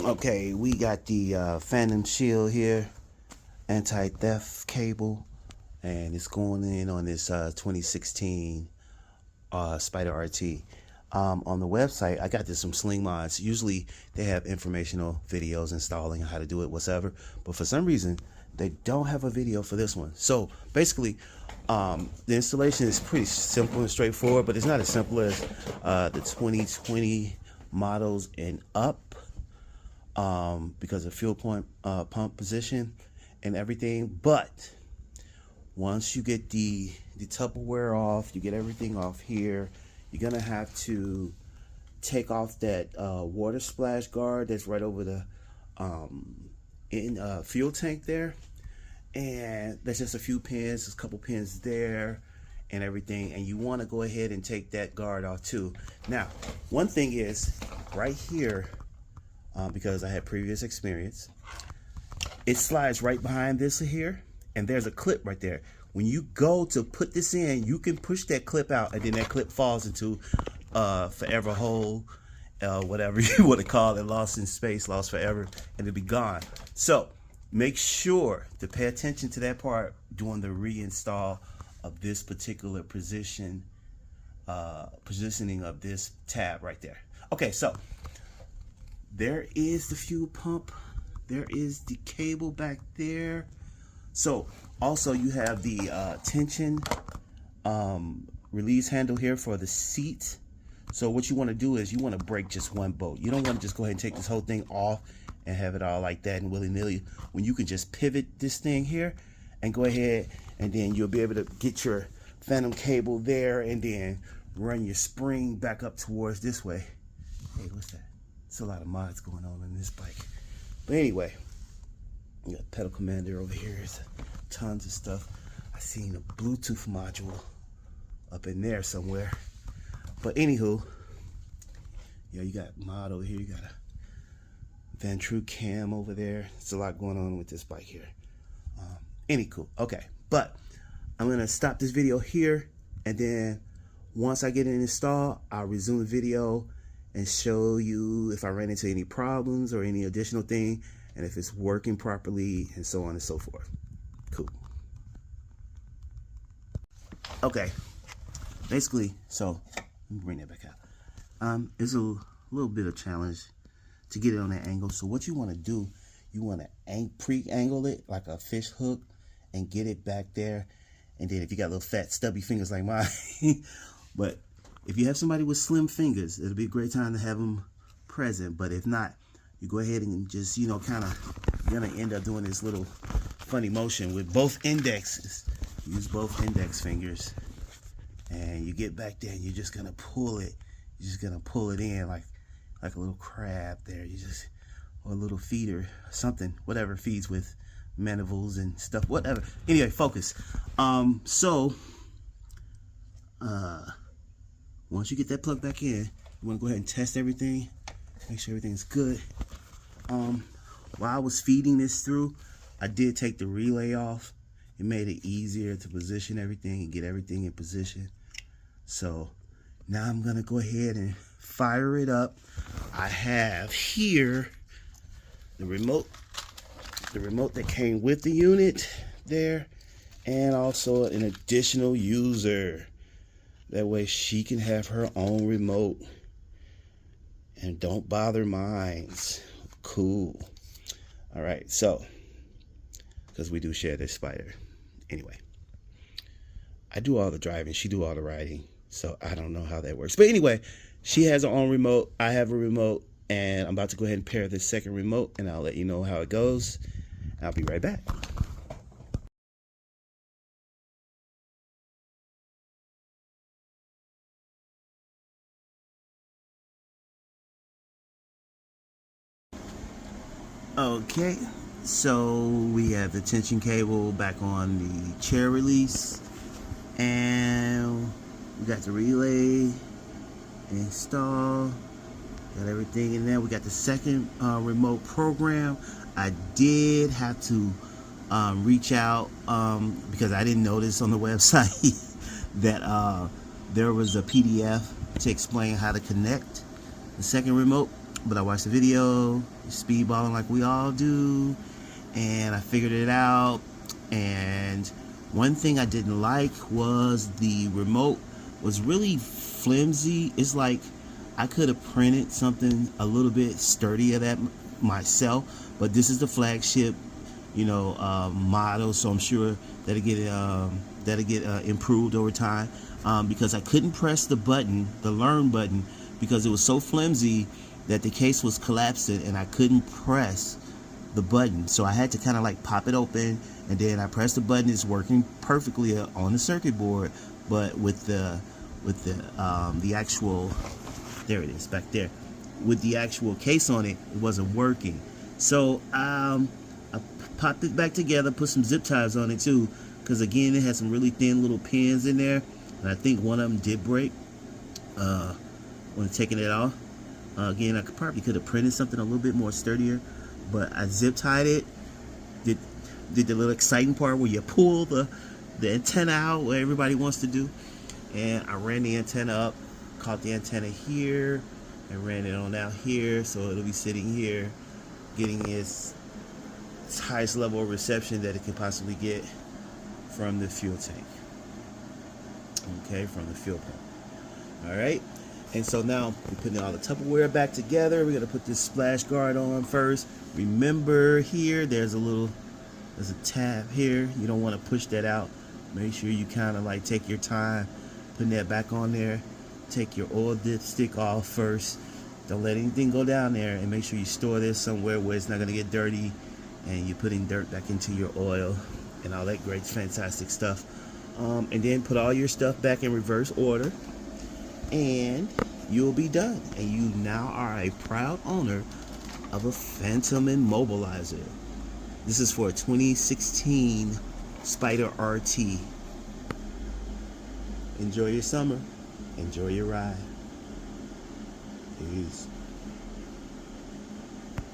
Okay, we got the Phantom Shield here, anti-theft cable, and it's going in on this 2016 Spyder RT. On the website, I got this from Sling Mods. Usually they have informational videos installing how to do it, whatever. But for some reason, they don't have a video for this one. So basically, the installation is pretty simple and straightforward, but it's not as simple as the 2020 models and up. Because of fuel pump position and everything. But once you get the Tupperware off, you get everything off here, you're gonna have to take off that water splash guard that's right over the fuel tank there, and there's just a few pins, there's a couple pins there and everything, and you want to go ahead and take that guard off too. Now, one thing is right here, because I had previous experience, it slides right behind this here, and there's a clip right there. When you go to put this in, you can push that clip out, and then that clip falls into forever hole, whatever you want to call it, lost in space, lost forever, and it'll be gone. So make sure to pay attention to that part during the reinstall of this particular positioning of this tab right there. Okay, so there is the fuel pump. There is the cable back there. So also you have the tension release handle here for the seat. So what you want to do is you want to break just one bolt. You don't want to just go ahead and take this whole thing off and have it all like that and willy-nilly, when you can just pivot this thing here and go ahead, and then you'll be able to get your Phantom cable there and then run your spring back up towards this way. Hey, what's that? It's a lot of mods going on in this bike. But anyway, you got pedal commander over here. There's tons of stuff. I seen a Bluetooth module up in there somewhere. But anywho, yeah, you got mod over here. You got a Ventru cam over there. It's a lot going on with this bike here. Cool. Okay, but I'm gonna stop this video here, and then once I get it installed, I'll resume the video and show you if I ran into any problems or any additional thing, and if it's working properly, and so on and so forth. Cool. Okay, basically, so let me bring that back out. It's a little bit of challenge to get it on that angle. So what you want to do, you want to pre-angle it like a fish hook and get it back there. And then if you got little fat stubby fingers like mine, but if you have somebody with slim fingers, it'll be a great time to have them present. But if not, you go ahead and just, you know, kind of, you're gonna end up doing this little funny motion with both indexes. Use both index fingers, and you get back there and you're just gonna pull it. You're just gonna pull it in like a little crab there. You just, or a little feeder, something, whatever feeds with mandibles and stuff, whatever. Anyway, focus. Once you get that plug back in, you want to go ahead and test everything, make sure everything's good. While I was feeding this through, I did take the relay off. It made it easier to position everything and get everything in position. So now I'm gonna go ahead and fire it up. I have here the remote that came with the unit there, and also an additional user. That way she can have her own remote and don't bother mine. Cool. All right, so because we do share this Spyder. Anyway, I do all the driving, she do all the riding, so I don't know how that works. But anyway, she has her own remote, I have a remote, and I'm about to go ahead and pair this second remote, and I'll let you know how it goes. I'll be right back. Okay, so we have the tension cable back on the chair release, and we got the relay installed, got everything in there. We got the second remote program. I did have to reach out because I didn't notice on the website that there was a PDF to explain how to connect the second remote. but I watched the video, speedballing like we all do, and I figured it out. And one thing I didn't like was the remote was really flimsy. It's like I could have printed something a little bit sturdier that myself, but this is the flagship, model, so I'm sure that'll get improved over time. Because I couldn't press the button, the learn button, because it was so flimsy that the case was collapsing and I couldn't press the button. So I had to kind of like pop it open, and then I pressed the button. It's working perfectly on the circuit board, but with the actual, there it is back there, with the actual case on it, it wasn't working. So I popped it back together, put some zip ties on it too, because again it had some really thin little pins in there, and I think one of them did break when taking it off. Again, I probably could have printed something a little bit more sturdier, but I zip tied it. Did the little exciting part where you pull the antenna out, what everybody wants to do, and I ran the antenna up, caught the antenna here, and ran it on out here, so it'll be sitting here, getting its highest level of reception that it can possibly get from the fuel tank. Okay, from the fuel pump. All right, and so now we're putting all the Tupperware back together. We're gonna put this splash guard on first. Remember here, there's a tab here. You don't want to push that out. Make sure you kind of like take your time putting that back on there. Take your oil dipstick off first. Don't let anything go down there, and make sure you store this somewhere where it's not gonna get dirty, and you're putting dirt back into your oil and all that great fantastic stuff. And then put all your stuff back in reverse order, and you'll be done. And you now are a proud owner of a Can-Am Immobilizer. This is for a 2016 Spyder RT. Enjoy your summer. Enjoy your ride. Peace.